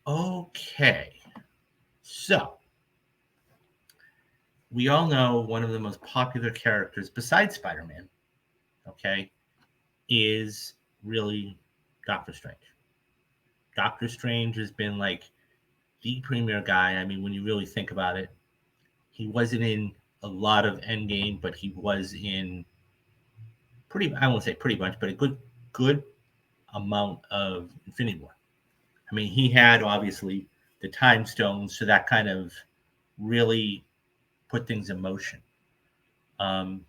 Okay. So, we all know one of the most popular characters besides Spider-Man, okay, is really Doctor Strange. Doctor Strange has been like the premier guy. I mean, when you really think about it, he wasn't in a lot of Endgame, but he was in I won't say pretty much, but a good amount of Infinity War. I mean, he had obviously the time stones, so that kind of really put things in motion. Um,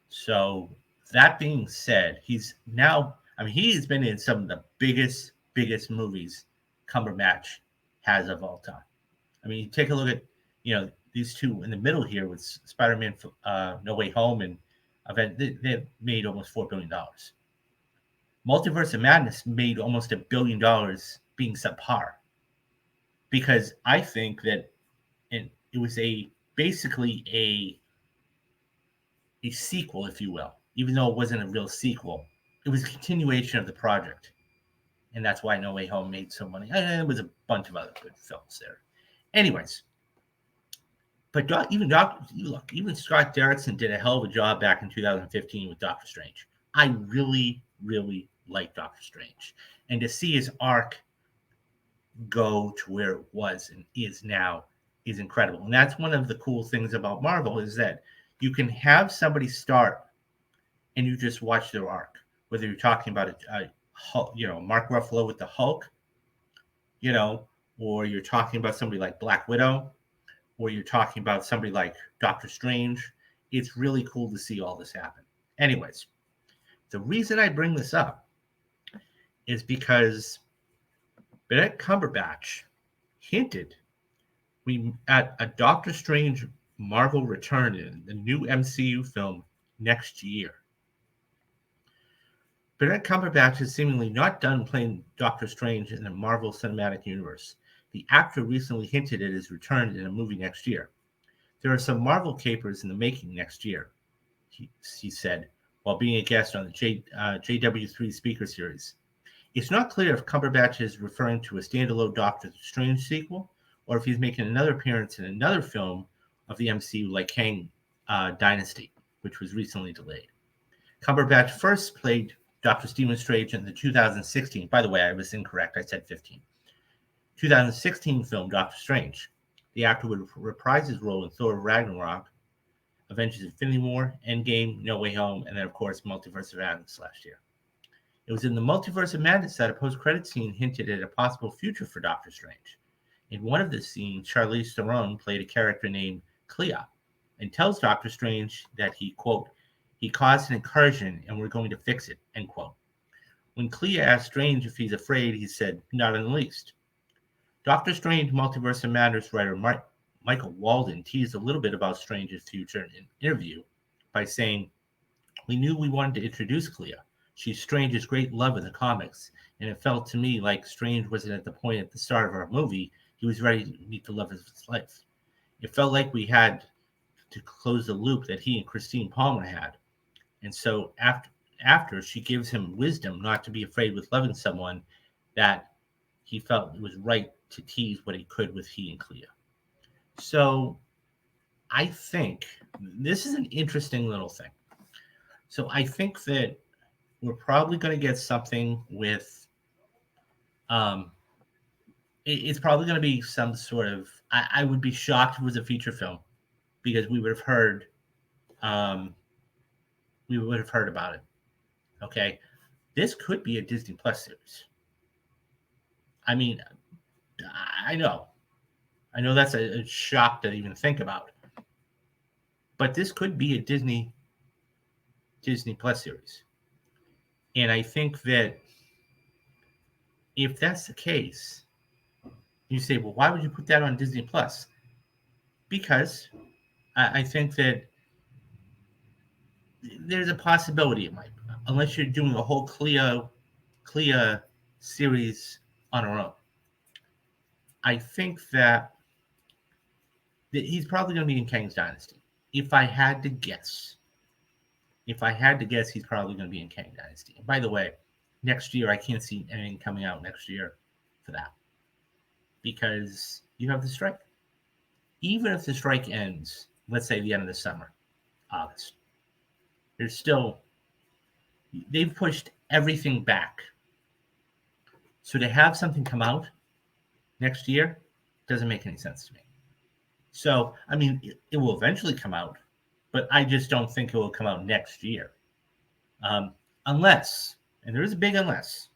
so that being said, he's now. I mean, he's been in some of the biggest movies Cumberbatch has of all time. I mean, take a look at these two in the middle here with Spider-Man, No Way Home, and event. They made almost $4 billion. Multiverse of Madness made almost $1 billion being subpar because I think that it was basically a sequel, if you will, even though it wasn't a real sequel. It was a continuation of the project, and that's why No Way Home made so money. And there was a bunch of other good films there. Anyways, but even Scott Derrickson did a hell of a job back in 2015 with Doctor Strange. I really like Doctor Strange, and to see his arc go to where it was and is now is incredible. And that's one of the cool things about Marvel is that you can have somebody start and you just watch their arc. Whether you're talking about Mark Ruffalo with the Hulk, you know, or you're talking about somebody like Black Widow, or you're talking about somebody like Doctor Strange. It's really cool to see all this happen. Anyways, the reason I bring this up is because Benedict Cumberbatch hinted at a Doctor Strange Marvel return in the new MCU film next year. Benedict Cumberbatch is seemingly not done playing Doctor Strange in the Marvel Cinematic Universe. The actor recently hinted at his return in a movie next year. There are some Marvel capers in the making next year, he said, while being a guest on the JW3 speaker series. It's not clear if Cumberbatch is referring to a standalone Doctor Strange sequel or if he's making another appearance in another film of the MCU like Kang Dynasty, which was recently delayed. Cumberbatch first played Dr. Stephen Strange in the 2016, by the way, I was incorrect, I said 15, 2016 film Doctor Strange. The actor would reprise his role in Thor Ragnarok, Avengers Infinity War, Endgame, No Way Home, and then, of course, Multiverse of Madness last year. It was in the Multiverse of Madness that a post-credit scene hinted at a possible future for Doctor Strange. In one of the scenes, Charlize Theron played a character named Clea and tells Doctor Strange that he, quote, he caused an incursion and we're going to fix it, end quote. When Clea asked Strange if he's afraid, he said, not in the least. Doctor Strange Multiverse of Madness writer Michael Walden teased a little bit about Strange's future in an interview by saying, we knew we wanted to introduce Clea. She's Strange's great love in the comics, and it felt to me like Strange wasn't at the point at the start of our movie he was ready to meet the love of his life. It felt like we had to close the loop that he and Christine Palmer had. And so after she gives him wisdom not to be afraid with loving someone, that he felt it was right to tease what he could with he and Clea. So I think this is an interesting little thing. So I think that we're probably going to get something with um it's probably going to be some sort of I would be shocked if it was a feature film because um we would have heard about it. Okay. This could be a Disney Plus series. I mean, I know. I know that's a shock to even think about. But this could be a Disney Plus series. And I think that if that's the case, you say, well, why would you put that on Disney Plus? Because I think that there's a possibility it might, unless you're doing a whole Clea series on her own. I think that he's probably going to be in Kang's Dynasty. If I had to guess, he's probably going to be in Kang Dynasty. And by the way, next year I can't see anything coming out next year for that. because you have the strike. Even if the strike ends, let's say the end of the summer, August, there's still, they've pushed everything back. So to have something come out next year doesn't make any sense to me. So, I mean, it will eventually come out, but I just don't think it will come out next year. Unless, and there is a big unless,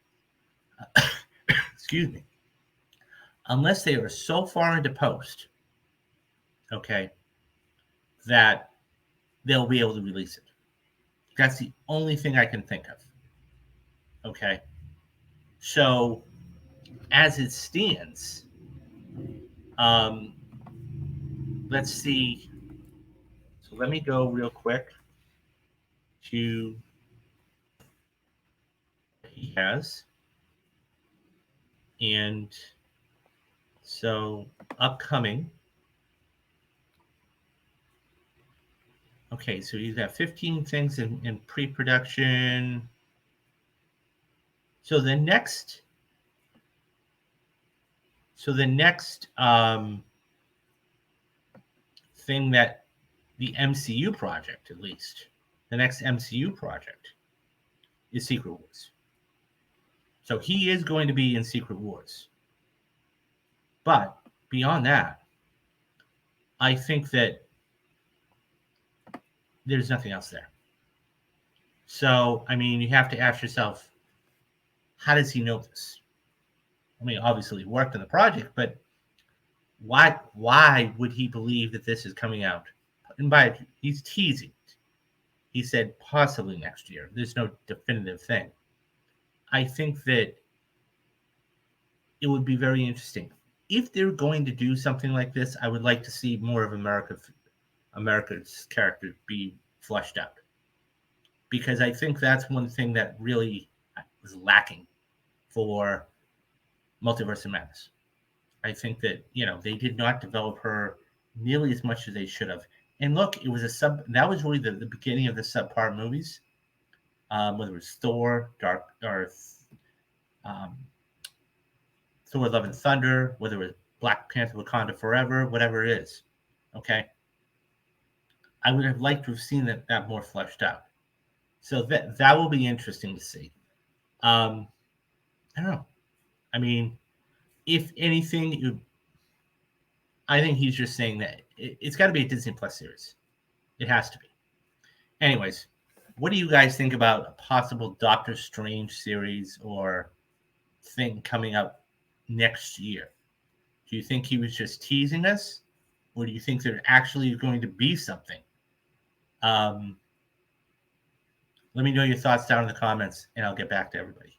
excuse me, unless they are so far into post, okay, that they'll be able to release it. That's the only thing I can think of. Okay. So, as it stands, let's see. So, let me go real quick to what he has. And so, upcoming. Okay, so he's got 15 things in pre-production. So the next thing that the MCU project, at least, the next MCU project is Secret Wars. So he is going to be in Secret Wars. But beyond that, I think that there's nothing else there. So, I mean, you have to ask yourself, how does he know this? I mean, obviously he worked on the project, but why would he believe that this is coming out? And he's teasing it. He said possibly next year. There's no definitive thing. I think that it would be very interesting. If they're going to do something like this, I would like to see more of America's character be fleshed out. Because I think that's one thing that really was lacking for Multiverse of Madness. I think that, they did not develop her nearly as much as they should have. And look, it was that was really the beginning of the subpar movies. Whether it was Thor, Thor Love and Thunder, whether it was Black Panther Wakanda Forever, whatever it is. Okay. I would have liked to have seen that more fleshed out. So that will be interesting to see. I don't know. I mean, if anything, I think he's just saying that it's got to be a Disney Plus series. It has to be. Anyways, what do you guys think about a possible Doctor Strange series or thing coming up next year? Do you think he was just teasing us? Or do you think there actually is going to be something? Let me know your thoughts down in the comments, and I'll get back to everybody.